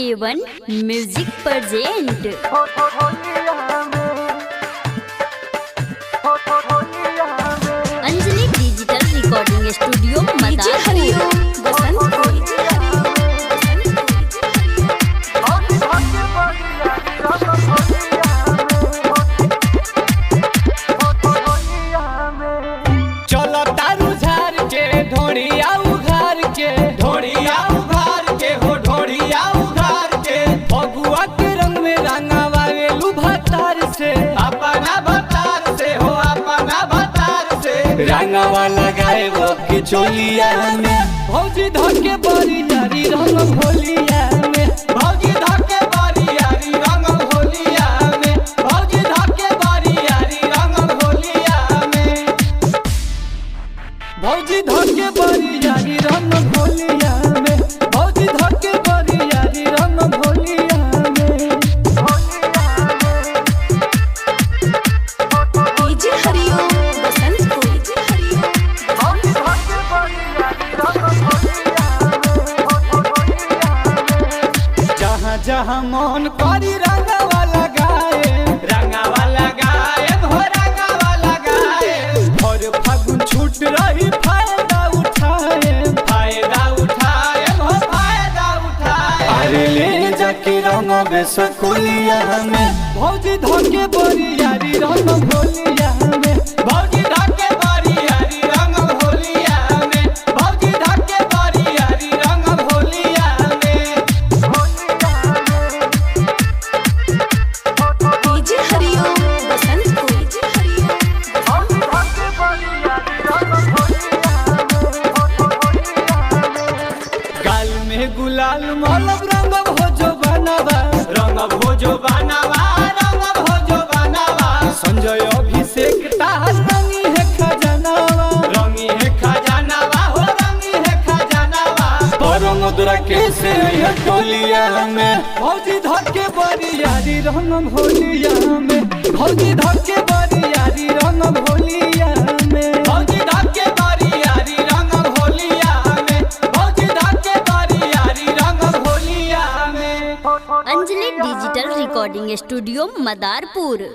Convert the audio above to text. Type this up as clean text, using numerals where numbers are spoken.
A1 music present. Anjali digital recording studio Madarpur. रंगवा लगाए वो की चोलिया में भौजी धके बड़ी यारी रंग होलिया में भौजी धके बड़ी यारी रंग होलिया में भौजी धके बड़ी यारी रंग होलिया में भौजी धके बड़ी यारी रंग होलिया में भौजी धके बड़ी यारी रंग होलिया में डीजे हरिओम जहाँ मन करी रंगवा लगाए हो रंगवा लगाए और फागुन छूट रही फायदा उठाए हो फायदा उठाए। अरे ले जाके रंग बेसकुलिया में भौजी धके बड़ी यारी रंग होलिया में भौजी धके बड़ी यारी रंग होलिया में भौजी धके बड़ी यारी रंग होलिया में। डीजे हरिओम गाल में गुलाल मलब रंग भोजो बनावा रंग भोजो बनावा रंग भोजो बनावा संजय अभिषेक तार रंगी है खजानावा रंगी है खजानावा हो रंगी है खजानावा परंग दुरा कैसे है टोलिया में भौजी धके बड़ी यारी रंग भोलिया में भौजी धके बड़ी यारी रंग भोलिया में भौजी धके बड़ी यारी रंग भोलिया में भौजी धके बड़ी यारी रंग भोलिया में। Anjali digital recording studio Madarpur.